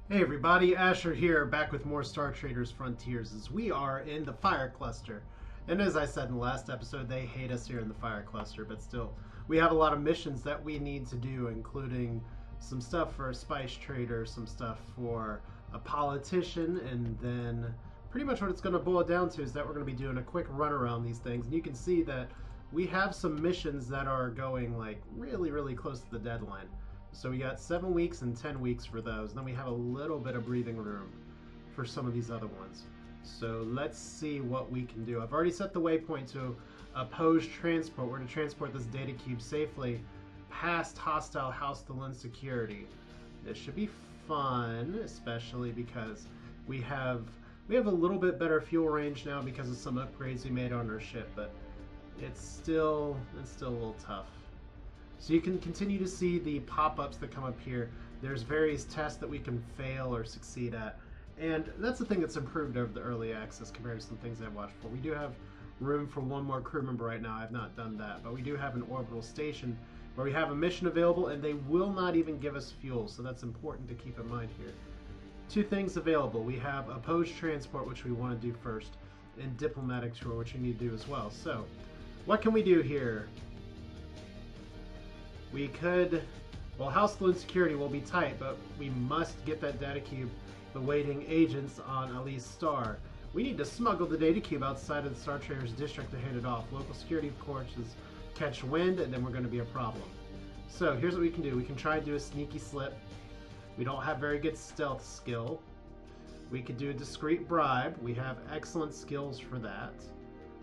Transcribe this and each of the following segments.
Hey everybody, Asher here, back with more Star Traders Frontiers as we are in the Fire Cluster. And as I said in the last episode, they hate us here in the Fire Cluster, but still, we have a lot of missions that we need to do, including some stuff for a spice trader, some stuff for a politician, and then pretty much what it's going to boil down to is that we're going to be doing a quick run around these things. And you can see that we have some missions that are going like really close to the deadline. So we got 7 weeks and 10 weeks for those. And then we have a little bit of breathing room for some of these other ones. So let's see what we can do. I've already set the waypoint to oppose transport. We're to transport this data cube safely past hostile house to Lynn security. This should be fun, especially because we have a little bit better fuel range now because of some upgrades we made on our ship, but it's still a little tough. So you can continue to see the pop-ups that come up here. There's various tests that we can fail or succeed at. And that's the thing that's improved over the early access compared to some things I've watched for. We do have room for one more crew member right now. I've not done that. But we do have an orbital station where we have a mission available and they will not even give us fuel. So that's important to keep in mind here. Two things available. We have opposed transport, which we want to do first, and diplomatic tour, which we need to do as well. So what can we do here? We could, well, house Lynn security will be tight, but we must get that data cube awaiting agents on Alice Star. We need to smuggle the data cube outside of the Star Traders district to hand it off. Local security, of course, is catch wind, and then we're going to be a problem. So here's what we can do. We can try and do a sneaky slip. We don't have very good stealth skill. We could do a discreet bribe. We have excellent skills for that.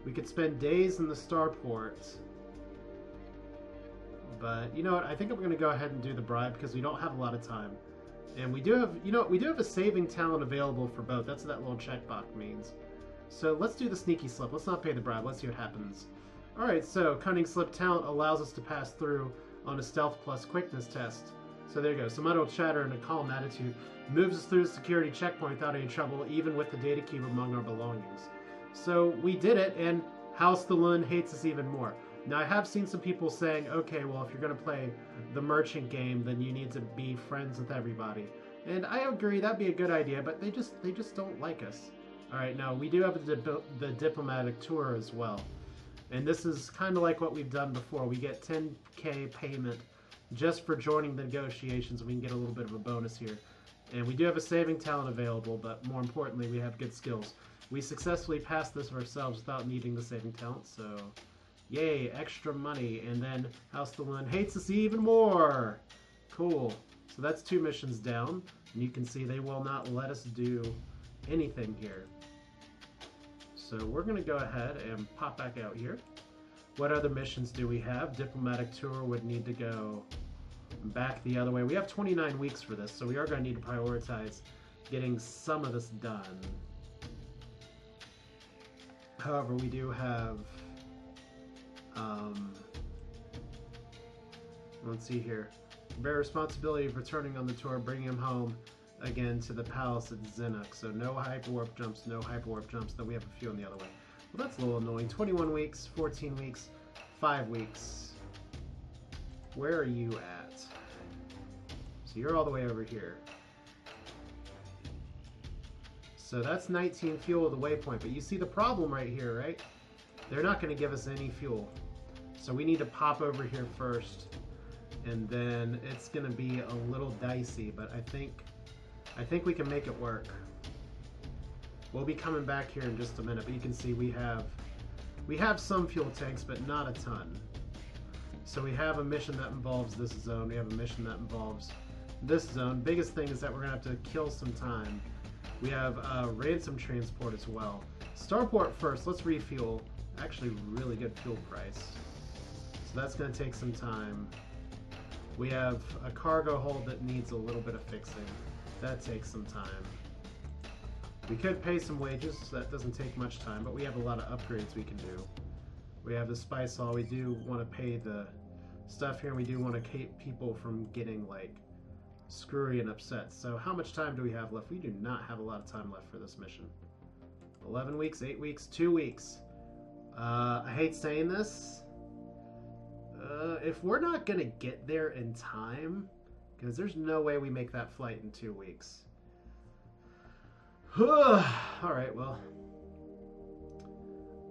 We could spend days in the starport. But you know what? I think I'm going to go ahead and do the bribe because we don't have a lot of time. And we do have, we do have a saving talent available for both. That's what that little checkbox means. So let's do the sneaky slip. Let's not pay the bribe. Let's see what happens. Alright, so cunning slip talent allows us to pass through on a stealth plus quickness test. So there you go. Some idle chatter and a calm attitude moves us through the security checkpoint without any trouble, even with the data cube among our belongings. So we did it, and House the Lund hates us even more. Now, I have seen some people saying, okay, well, if you're going to play the merchant game, then you need to be friends with everybody. And I agree, that'd be a good idea, but they just don't like us. All right, now, we do have the diplomatic tour as well. And this is kind of like what we've done before. We get 10K payment just for joining the negotiations. We can get a little bit of a bonus here. And we do have a saving talent available, but more importantly, we have good skills. We successfully passed this ourselves without needing the saving talent, so yay, extra money. And then House the Lund hates us even more. Cool. So that's 2 missions down. And you can see they will not let us do anything here. So we're going to go ahead and pop back out here. What other missions do we have? Diplomatic tour would need to go back the other way. We have 29 weeks for this, so we are going to need to prioritize getting some of this done. However, we do have let's see here. Bear responsibility of returning on the tour, bringing him home again to the palace at Xenos. So no hyperwarp jumps, no hyperwarp jumps. Then we have a few on the other way. Well, that's a little annoying. 21 weeks, 14 weeks, 5 weeks. Where are you at? So you're all the way over here. So that's 19 fuel at the waypoint. But you see the problem right here, right? They're not going to give us any fuel. So we need to pop over here first. And then it's going to be a little dicey, but I think we can make it work. We'll be coming back here in just a minute, but you can see we have some fuel tanks, but not a ton. So we have a mission that involves this zone. We have a mission that involves this zone. Biggest thing is that we're going to have to kill some time. We have ransom transport as well. Starport first. Let's refuel. Actually, really good fuel price. So that's going to take some time. We have a cargo hold that needs a little bit of fixing. That takes some time. We could pay some wages, so that doesn't take much time, but we have a lot of upgrades we can do. We have the spice hall. We do want to pay the stuff here, and we do want to keep people from getting, like, screwy and upset. So how much time do we have left? We do not have a lot of time left for this mission. 11 weeks, 8 weeks, 2 weeks. I hate saying this. If we're not going to get there in time, because there's no way we make that flight in 2 weeks. Alright, well.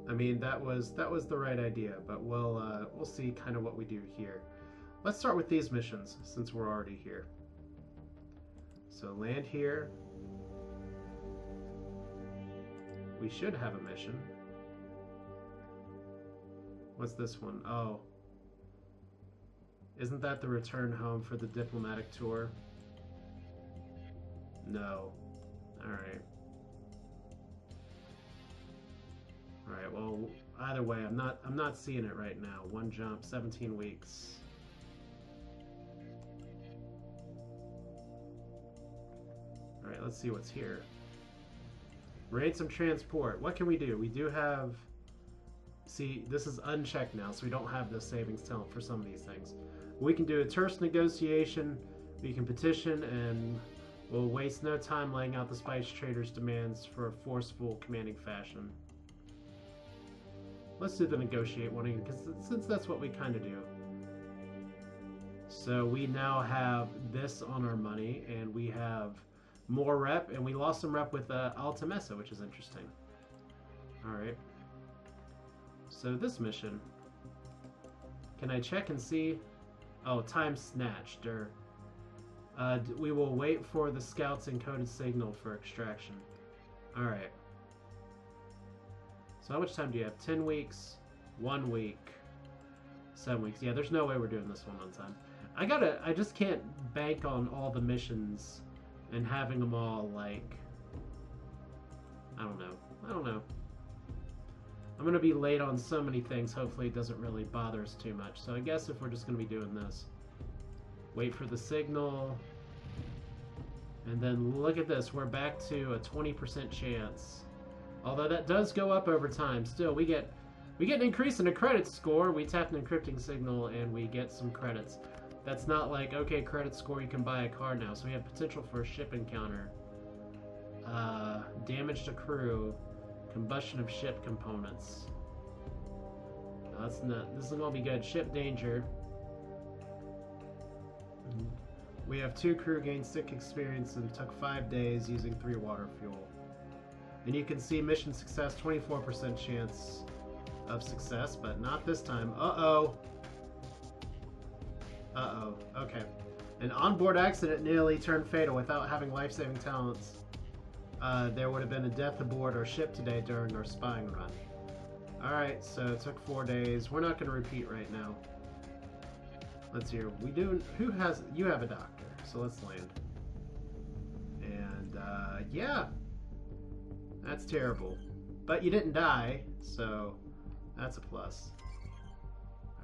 I mean, that was the right idea, but we'll see kind of what we do here. Let's start with these missions, since we're already here. So land here. We should have a mission. What's this one? Oh. Isn't that the return home for the diplomatic tour? No. Alright. Alright, well, either way, I'm not seeing it right now. One jump, 17 weeks. Alright, let's see what's here. Raid some transport. What can we do? We do have... See, this is unchecked now, so we don't have the savings talent for some of these things. We can do a terse negotiation, we can petition, and we'll waste no time laying out the spice trader's demands for a forceful, commanding fashion. Let's do the negotiate one, because since that's what we kind of do. So we now have this on our money, and we have more rep, and we lost some rep with Alta Mesa, which is interesting. Alright. So this mission, can I check and see? Oh, time snatched, or we will wait for the scout's encoded signal for extraction. Alright. So how much time do you have? 10 weeks, 1 week, 7 weeks. Yeah, there's no way we're doing this one on time. I just can't bank on all the missions and having them all, like, I don't know. I'm going to be late on so many things. Hopefully it doesn't really bother us too much. So I guess if we're just going to be doing this. Wait for the signal. And then look at this. We're back to a 20% chance. Although that does go up over time. Still, we get an increase in a credit score. We tap an encrypting signal and we get some credits. That's not like, okay, credit score, you can buy a car now. So we have potential for a ship encounter. Damage to crew. Combustion of ship components. No, that's not. This is gonna be good. Ship danger. We have 2 crew gained 6 experience and took 5 days using 3 water fuel. And you can see mission success, 24% chance of success, but not this time. Uh-oh. Uh-oh. Okay. An onboard accident nearly turned fatal without having life-saving talents. There would have been a death aboard our ship today during our spying run. Alright, so it took 4 days. We're not going to repeat right now. Let's hear. You have a doctor, so let's land. And, yeah. That's terrible. But you didn't die, so that's a plus.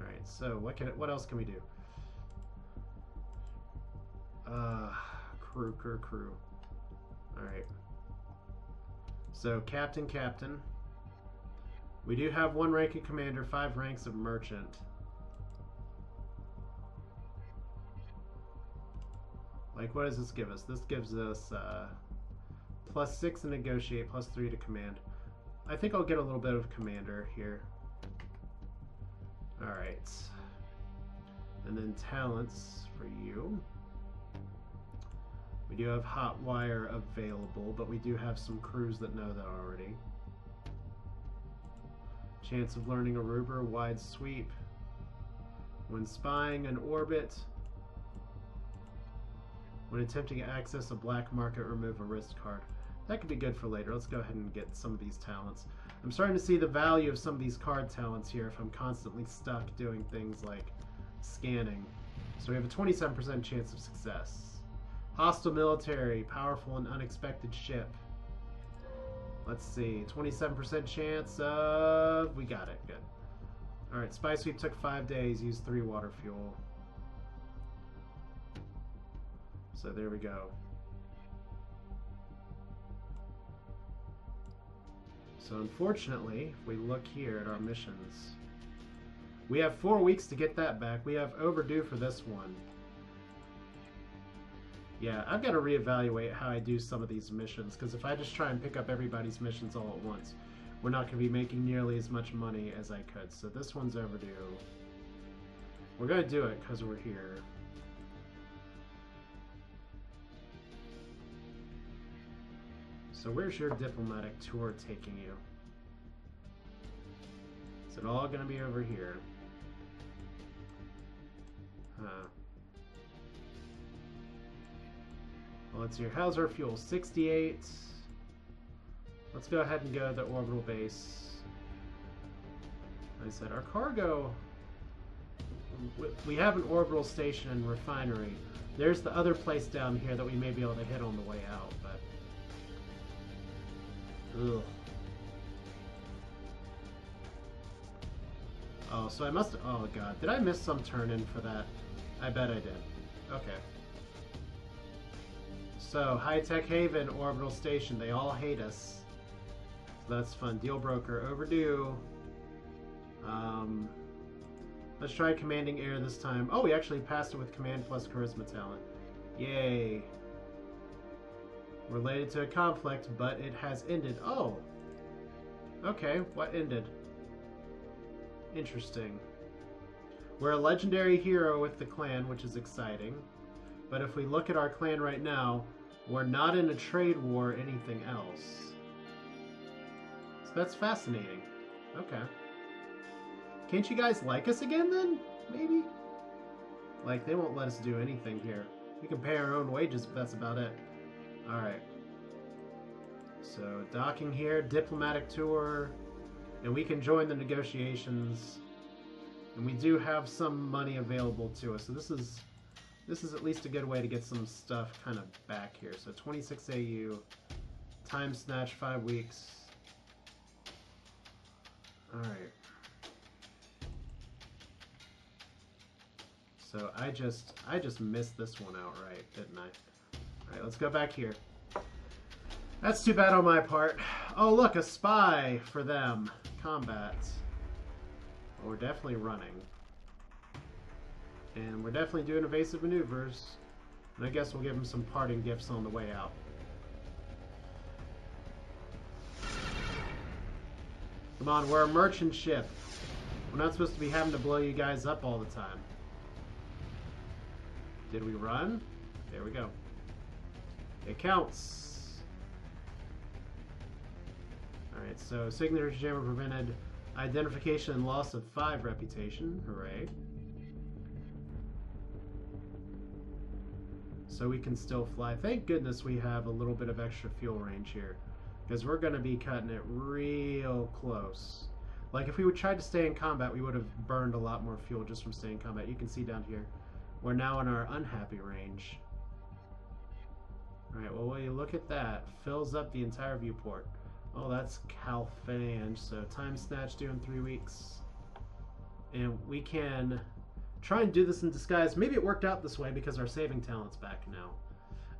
Alright, so what else can we do? Crew. Alright. So, captain. We do have 1 rank of commander, 5 ranks of merchant. Like, what does this give us? This gives us +6 to negotiate, +3 to command. I think I'll get a little bit of commander here. Alright. And then talents for you. We do have hot wire available, but we do have some crews that know that already. Chance of learning Aruba, wide sweep. When spying an orbit. When attempting to access a black market, remove a wrist card. That could be good for later. Let's go ahead and get some of these talents. I'm starting to see the value of some of these card talents here if I'm constantly stuck doing things like scanning. So we have a 27% chance of success. Hostile military, powerful and unexpected ship. Let's see, 27% chance of... We got it, good. Alright, spy sweep took 5 days, used 3 water fuel. So there we go. So unfortunately, if we look here at our missions, we have 4 weeks to get that back. We have overdue for this one. Yeah, I've got to reevaluate how I do some of these missions, because if I just try and pick up everybody's missions all at once, we're not going to be making nearly as much money as I could. So this one's overdue. We're going to do it because we're here. So where's your diplomatic tour taking you? Is it all going to be over here? Huh. Well, let's see. How's our fuel? 68. Let's go ahead and go to the orbital base. Like I said, our cargo... We have an orbital station and refinery. There's the other place down here that we may be able to hit on the way out, but... Ugh. Oh, so I must... Oh, God. Did I miss some turn-in for that? I bet I did. Okay. So, High-Tech Haven, Orbital Station. They all hate us. So that's fun. Deal broker. Overdue. Let's try commanding air this time. Oh, we actually passed it with command plus charisma talent. Yay. Related to a conflict, but it has ended. Oh. Okay, what ended? Interesting. We're a legendary hero with the clan, which is exciting. But if we look at our clan right now, we're not in a trade war or anything else. So that's fascinating. Okay. Can't you guys like us again then? Maybe? Like, they won't let us do anything here. We can pay our own wages, but that's about it. Alright. So, docking here, diplomatic tour, and we can join the negotiations. And we do have some money available to us. So this is at least a good way to get some stuff kind of back here. So 26 AU, time snatch, 5 weeks. Alright. So I just missed this one outright, didn't I? Alright, let's go back here. That's too bad on my part. Oh look, a spy for them. Combat. Well, we're definitely running. And we're definitely doing evasive maneuvers. And I guess we'll give them some parting gifts on the way out. Come on, we're a merchant ship. We're not supposed to be having to blow you guys up all the time. Did we run? There we go. It counts. Alright, so signature jammer prevented identification and loss of 5 reputation. Hooray. So we can still fly. Thank goodness we have a little bit of extra fuel range here, because we're going to be cutting it real close. Like if we would try to stay in combat, we would have burned a lot more fuel just from staying in combat. You can see down here, we're now in our unhappy range. Alright, well, will you look at that? Fills up the entire viewport. Oh, that's Calfange. So time snatch due in 3 weeks. And we can try and do this in disguise. Maybe it worked out this way because our saving talent's back now.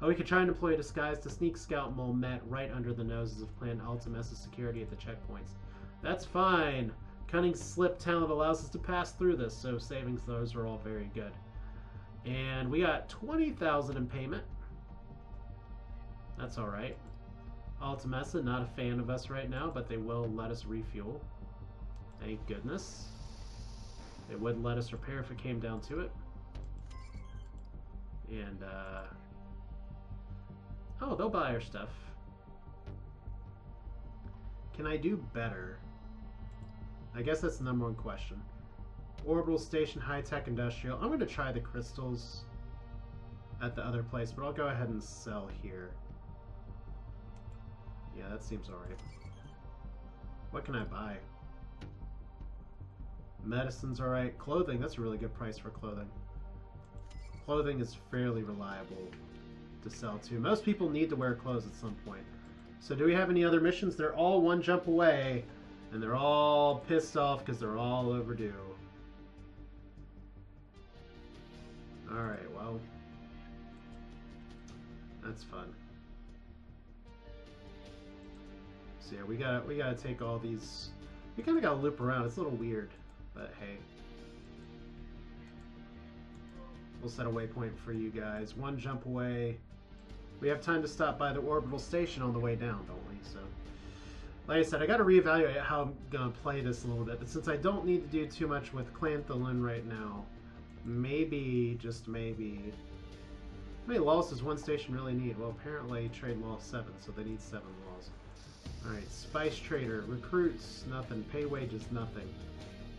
Oh, we could try and deploy a disguise to sneak scout Molmet right under the noses of Clan Ultimus' security at the checkpoints. That's fine. Cunning slip talent allows us to pass through this, so savings those are all very good. And we got 20,000 in payment. That's alright. Ultimessa, not a fan of us right now, but they will let us refuel. Thank goodness. They wouldn't let us repair if it came down to it. And, oh, they'll buy our stuff. Can I do better? I guess that's the #1 question. Orbital Station, High-Tech Industrial. I'm going to try the crystals at the other place, but I'll go ahead and sell here. Yeah, that seems alright. What can I buy? Medicine's alright. Clothing, that's a really good price for clothing. Clothing is fairly reliable to sell to. Most people need to wear clothes at some point. So do we have any other missions? They're all 1 jump away, and they're all pissed off because they're all overdue. Alright, well, that's fun. So yeah, we gotta take all these. We kind of gotta loop around. It's a little weird, but hey, we'll set a waypoint for you guys. 1 jump away. We have time to stop by the orbital station on the way down, don't we? So, like I said, I gotta reevaluate how I'm gonna play this a little bit. But since I don't need to do too much with Clantholin right now, maybe, just maybe, How many laws does one station really need? Well, apparently trade law 7, so they need 7 laws. Alright, spice trader. Recruits, nothing. Pay wages, nothing.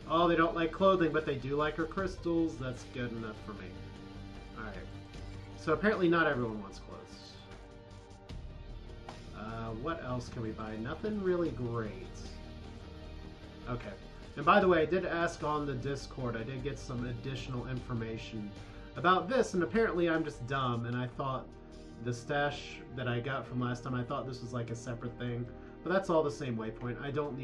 Oh, they don't like clothing, but they do like her crystals. That's good enough for me. Alright. So apparently not everyone wants clothes. What else can we buy? Nothing really great. Okay. And by the way, I did ask on the Discord, I did get some additional information about this, and apparently I'm just dumb, and I thought the stash that I got from last time, I thought this was like a separate thing. But that's all the same waypoint. I don't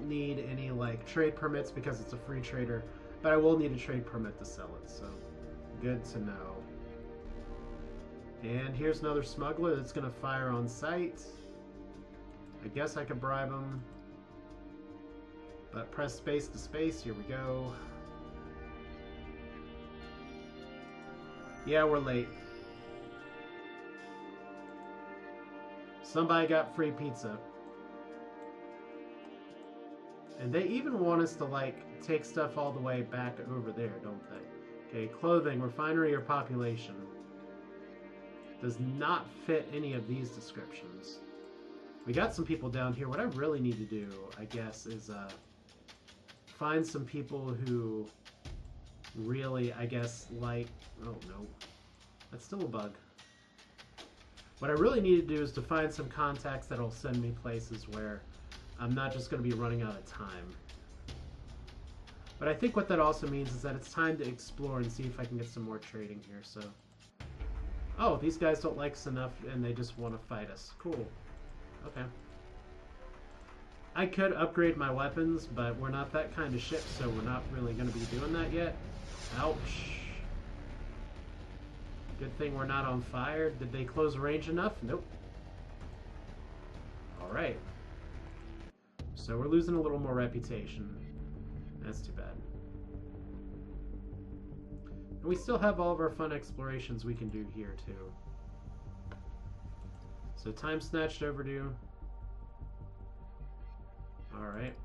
need any like trade permits because it's a free trader, but I will need a trade permit to sell it, so good to know. And here's another smuggler that's going to fire on sight. I guess I could bribe him. But press space to space. Here we go. Yeah, we're late. Somebody got free pizza. And they even want us to, like, take stuff all the way back over there, don't they? Okay, clothing, refinery, or population. Does not fit any of these descriptions. We got some people down here. What I really need to do, I guess, is find some people who really, I guess, like... Oh, no. That's still a bug. What I really need to do is to find some contacts that'll send me places where I'm not just going to be running out of time. But I think what that also means is that it's time to explore and see if I can get some more trading here, so... Oh, these guys don't like us enough and they just want to fight us. Cool. Okay. I could upgrade my weapons, but we're not that kind of ship, so we're not really going to be doing that yet. Ouch. Good thing we're not on fire. Did they close range enough? Nope. Alright. So we're losing a little more reputation. That's too bad. And we still have all of our fun explorations we can do here, too. So time snatched overdue. Alright.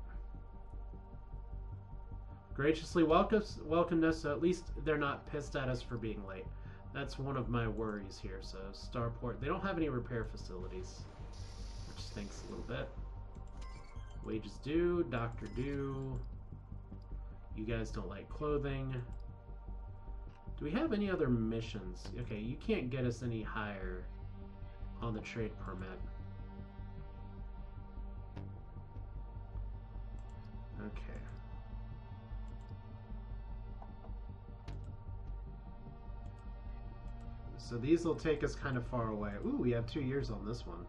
Graciously welcomed us, so at least they're not pissed at us for being late. That's one of my worries here. So Starport, they don't have any repair facilities, which stinks a little bit. Wages due, doctor due. You guys don't like clothing. Do we have any other missions? Okay, you can't get us any higher on the trade permit. Okay. So these will take us kind of far away. Ooh, we have 2 years on this one.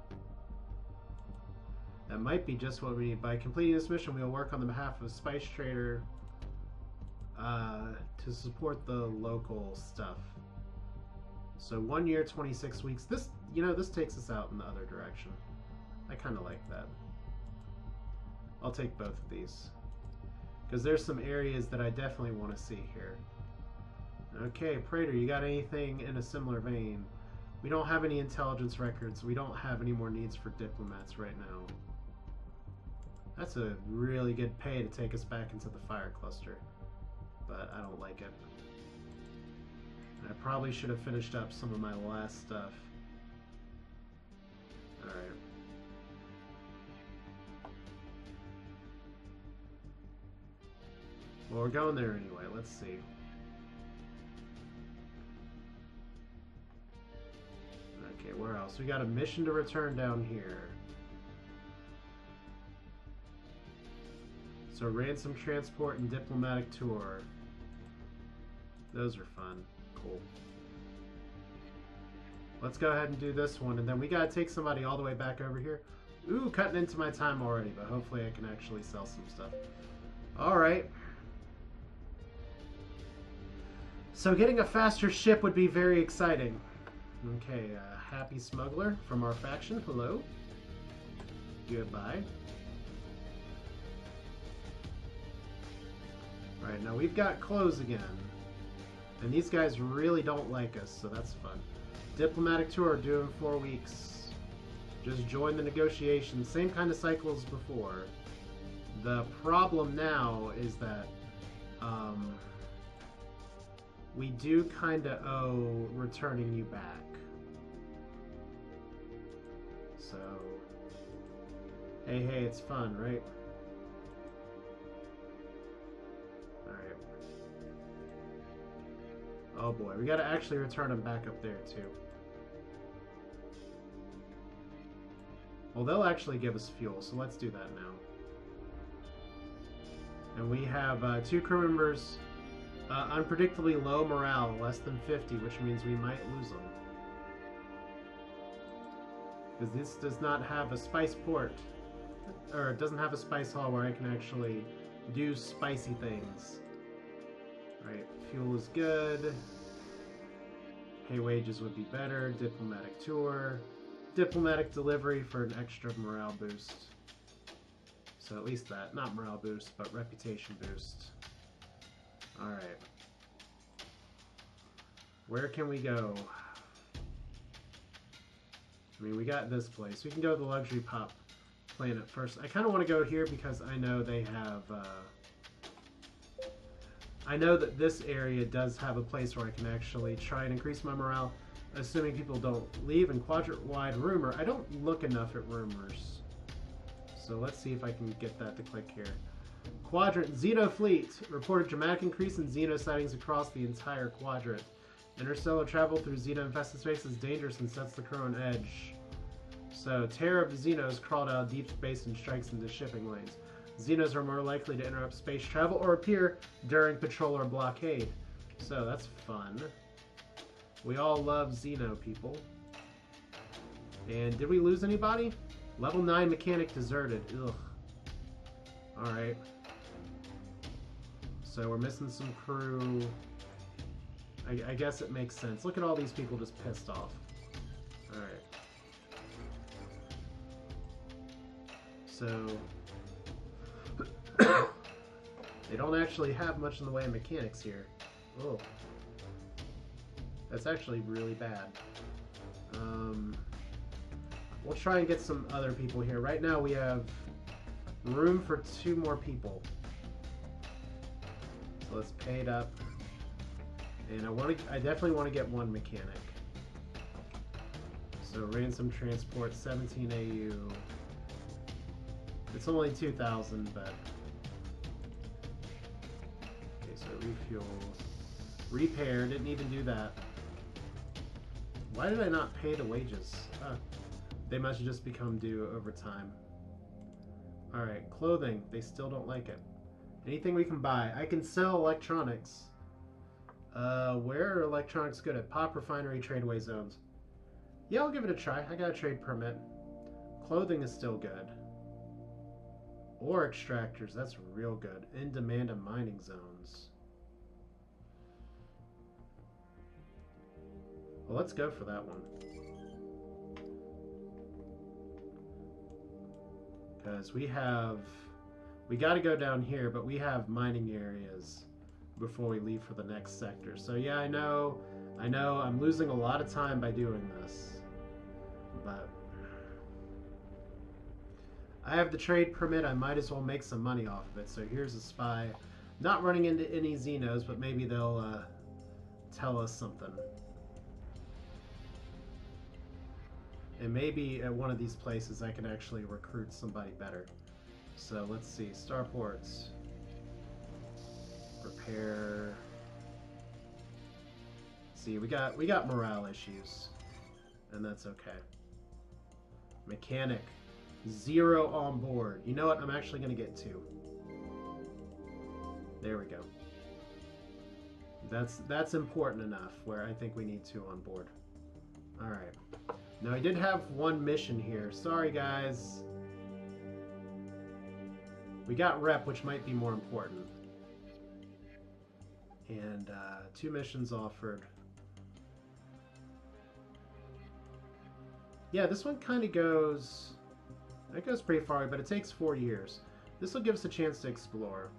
That might be just what we need. By completing this mission, we will work on the behalf of Spice Trader to support the local stuff. So 1 year, 26 weeks. This, you know, this takes us out in the other direction. I kind of like that. I'll take both of these, because there's some areas that I definitely want to see here. Okay, Praetor, you got anything in a similar vein? We don't have any intelligence records. We don't have any more needs for diplomats right now. That's a really good pay to take us back into the fire cluster, but I don't like it. I probably should have finished up some of my last stuff. Alright. Well, we're going there anyway. Let's see. Okay, where else? We got a mission to return down here. So ransom transport and diplomatic tour. Those are fun. Cool. Let's go ahead and do this one, and then we gotta take somebody all the way back over here. Ooh, cutting into my time already, but hopefully I can actually sell some stuff. Alright. So getting a faster ship would be very exciting. Okay, Happy Smuggler from our faction, hello. Goodbye. Alright, now we've got clothes again. And these guys really don't like us, so that's fun. Diplomatic tour due in 4 weeks. Just join the negotiations. Same kind of cycle as before. The problem now is that we do kind of owe returning you back. So, hey, it's fun, right? Alright. Oh boy, we gotta actually return them back up there too. Well, they'll actually give us fuel, so let's do that now. And we have 2 crew members, unpredictably low morale, less than 50, which means we might lose them. Because this does not have a spice port, or it doesn't have a spice hall where I can actually do spicy things. Right, fuel is good. Pay wages would be better. Diplomatic tour. Diplomatic delivery for an extra morale boost. So at least that. Not morale boost, but reputation boost. Alright. Where can we go? I mean, we got this place. We can go to the luxury pop planet first. I kind of want to go here because I know they have... I know that this area does have a place where I can actually try and increase my morale, assuming people don't leave. And quadrant-wide rumor, I don't look enough at rumors. So let's see if I can get that to click here. Quadrant, Xeno fleet reported dramatic increase in Xeno sightings across the entire quadrant. Interstellar travel through Xeno-infested space is dangerous and sets the crew on edge. So, terror of the Xenos crawled out of deep space and strikes into shipping lanes. Xenos are more likely to interrupt space travel or appear during patrol or blockade. So, that's fun. We all love Xeno people. And did we lose anybody? Level 9 mechanic deserted. Ugh. Alright. So, we're missing some crew. I guess it makes sense. Look at all these people just pissed off. Alright. So... they don't actually have much in the way of mechanics here. Oh. That's actually really bad. We'll try and get some other people here. Right now we have room for 2 more people. So let's pay it up. And I definitely want to get 1 mechanic. So ransom transport, 17 AU. It's only 2,000, but... okay, so refuel. Repair, didn't even do that. Why did I not pay the wages? They must have just become due over time. Alright, clothing. They still don't like it. Anything we can buy. I can sell electronics. Where are electronics good at? Pop refinery tradeway zones. Yeah, I'll give it a try. I got a trade permit. Clothing is still good. Ore extractors, that's real good. In demand of mining zones. Well, let's go for that one. Because we got to go down here, but we have mining areas before we leave for the next sector. So yeah, I know, I'm losing a lot of time by doing this. But I have the trade permit, I might as well make some money off of it. So here's a spy. Not running into any Xenos, but maybe they'll tell us something. And maybe at one of these places I can actually recruit somebody better. So let's see, starports. Repair. See, we got morale issues. And that's okay. Mechanic. 0 on board. You know what? I'm actually going to get 2. There we go. That's important enough where I think we need 2 on board. Alright. Now I did have 1 mission here. Sorry guys. We got rep, which might be more important. And 2 missions offered. Yeah, this one kind of goes... it goes pretty far, but it takes 4 years. This will give us a chance to explore.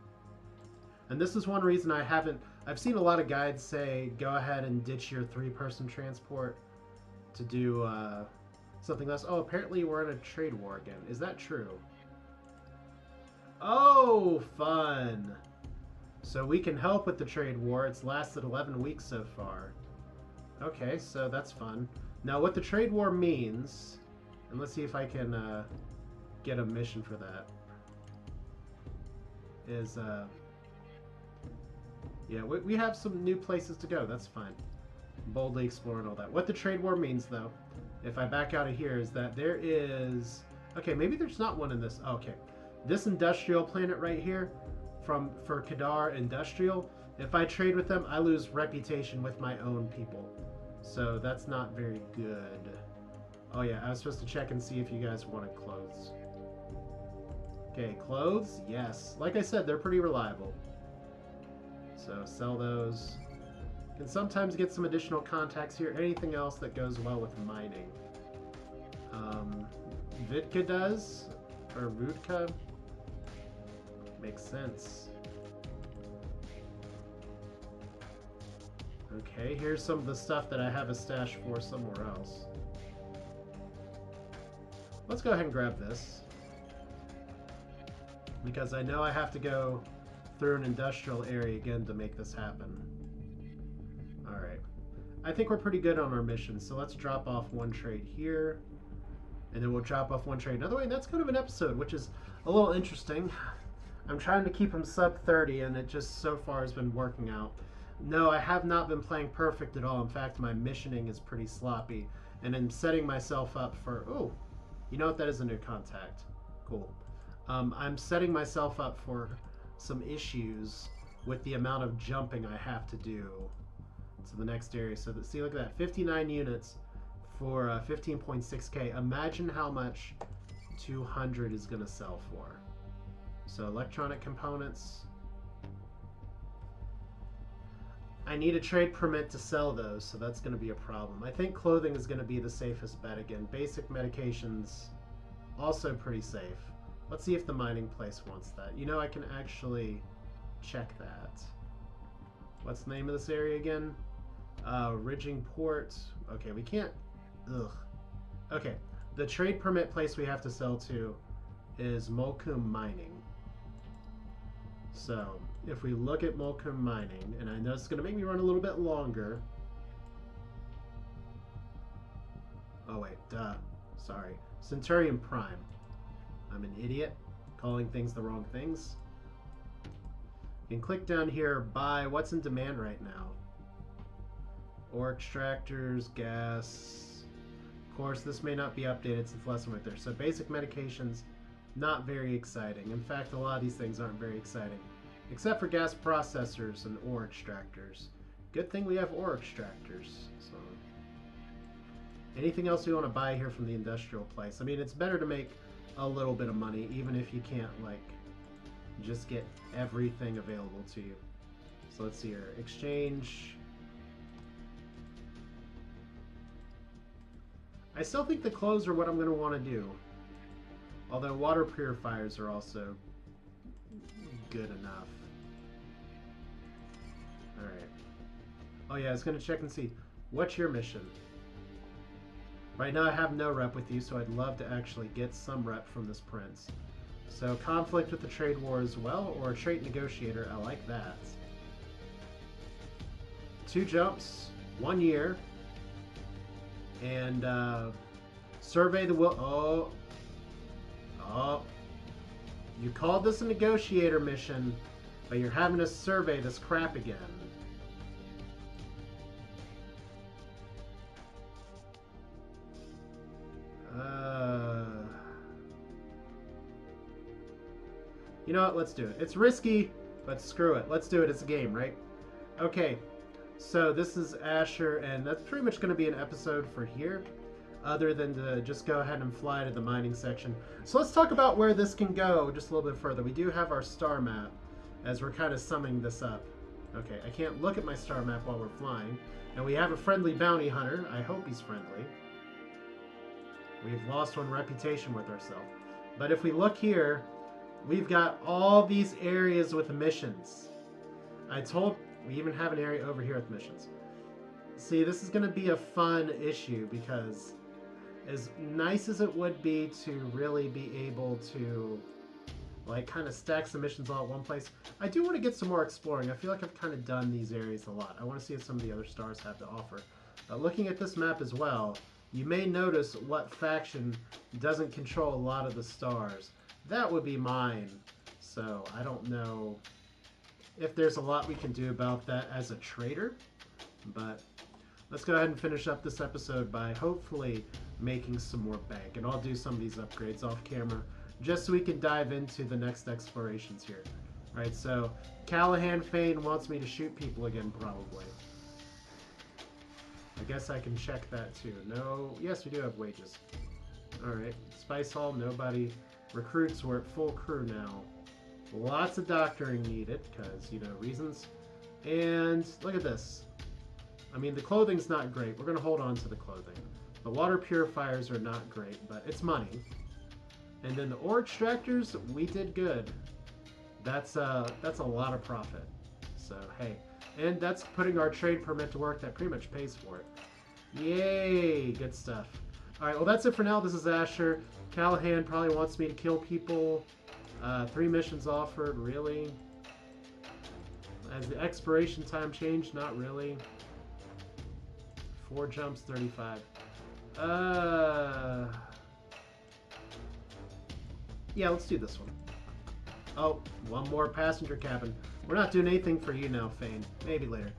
And this is one reason I've seen a lot of guides say, go ahead and ditch your 3-person transport to do something less. Oh, apparently we're in a trade war again. Is that true? Oh, fun! So we can help with the trade war. It's lasted 11 weeks so far. Okay, so that's fun. Now what the trade war means, and let's see if I can get a mission for that, is, yeah, we have some new places to go. That's fine. Boldly explore and all that. What the trade war means, though, if I back out of here, is that there is... Okay, maybe there's not one in this. Oh, okay. This industrial planet right here, for Kadar Industrial, if I trade with them, I lose reputation with my own people. So that's not very good. Oh yeah, I was supposed to check and see if you guys wanted clothes. Okay, clothes? Yes. Like I said, they're pretty reliable. So sell those. Can sometimes get some additional contacts here. Anything else that goes well with mining? Vitka does? Or Rudka? Makes sense. Okay, here's some of the stuff that I have a stash for somewhere else. Let's go ahead and grab this, because I know I have to go through an industrial area again to make this happen. Alright. I think we're pretty good on our mission, so let's drop off one trade here, and then we'll drop off one trade another way, and that's kind of an episode, which is a little interesting. I'm trying to keep them sub 30, and it just so far has been working out. No, I have not been playing perfect at all. In fact, my missioning is pretty sloppy, and I'm setting myself up for... Oh, you know what? That is a new contact. Cool. I'm setting myself up for some issues with the amount of jumping I have to do to the next area. So, see, look at that. 59 units for 15.6k. Imagine how much 200 is going to sell for. So, electronic components... I need a trade permit to sell those, so that's going to be a problem. I think clothing is going to be the safest bet again. Basic medications, also pretty safe. Let's see if the mining place wants that. You know, I can actually check that. What's the name of this area again? Ridging Port. Okay, we can't... Ugh. Okay, the trade permit place we have to sell to is Molkum Mining. So, if we look at Molkum Mining, and I know it's going to make me run a little bit longer. Oh wait, duh. Sorry. Centurion Prime. I'm an idiot, calling things the wrong things. You can click down here, buy what's in demand right now. Ore extractors, gas. Of course, this may not be updated since last time right there. So basic medications, not very exciting. In fact, a lot of these things aren't very exciting. Except for gas processors and ore extractors. Good thing we have ore extractors. So, anything else we want to buy here from the industrial place? I mean, it's better to make a little bit of money, even if you can't, like, just get everything available to you. So let's see here. Exchange. I still think the clothes are what I'm going to want to do. Although water purifiers are also good enough. Alright. Oh yeah, I was going to check and see. What's your mission? Right now I have no rep with you, so I'd love to actually get some rep from this prince. So conflict with the trade war as well, or a trait negotiator. I like that. 2 jumps, 1 year. And survey the will... Oh. Oh. You called this a negotiator mission, but you're having to survey this crap again. You know what? Let's do it. It's risky, but screw it. Let's do it. It's a game, right? Okay. So this is Asher, and that's pretty much going to be an episode for here, other than to just go ahead and fly to the mining section. So let's talk about where this can go just a little bit further. We do have our star map as we're kind of summing this up. Okay, I can't look at my star map while we're flying. And we have a friendly bounty hunter. I hope he's friendly. We've lost one reputation with ourselves. But if we look here, we've got all these areas with missions. We even have an area over here with missions. See, this is going to be a fun issue because as nice as it would be to really be able to like kind of stacks the missions all at one place. I do want to get some more exploring. I feel like I've kind of done these areas a lot. I want to see what some of the other stars have to offer. Looking at this map as well, you may notice what faction doesn't control a lot of the stars. That would be mine. So I don't know if there's a lot we can do about that as a trader, but let's go ahead and finish up this episode by hopefully making some more bank. And I'll do some of these upgrades off camera just so we can dive into the next explorations here. Alright, so Callahan Fane wants me to shoot people again, probably. I guess I can check that too. No, yes, we do have wages. Alright, Spice Hall, nobody. Recruits, we're at full crew now. Lots of doctoring needed, because, you know, reasons. And look at this. I mean, the clothing's not great. We're going to hold on to the clothing. The water purifiers are not great, but it's money. And then the ore extractors, we did good. That's a lot of profit. So, hey. And that's putting our trade permit to work. That pretty much pays for it. Yay! Good stuff. Alright, well that's it for now. This is Asher. Callahan probably wants me to kill people. 3 missions offered, really? Has the expiration time changed? Not really. 4 jumps, 35. Yeah, let's do this one. Oh, one more passenger cabin. We're not doing anything for you now, Fane. Maybe later.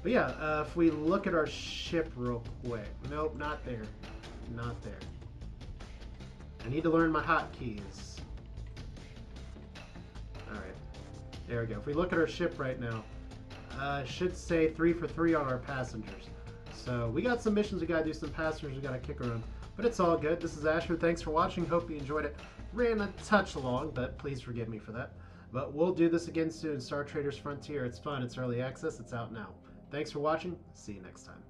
But yeah, if we look at our ship real quick. Nope, not there. Not there. I need to learn my hotkeys. Alright. There we go. If we look at our ship right now, it should say 3 for 3 on our passengers. So we got some missions, we gotta do some passengers, we gotta kick around. But it's all good. This is Asher. Thanks for watching. Hope you enjoyed it. Ran a touch long, but please forgive me for that. But we'll do this again soon. Star Traders Frontier. It's fun. It's early access. It's out now. Thanks for watching. See you next time.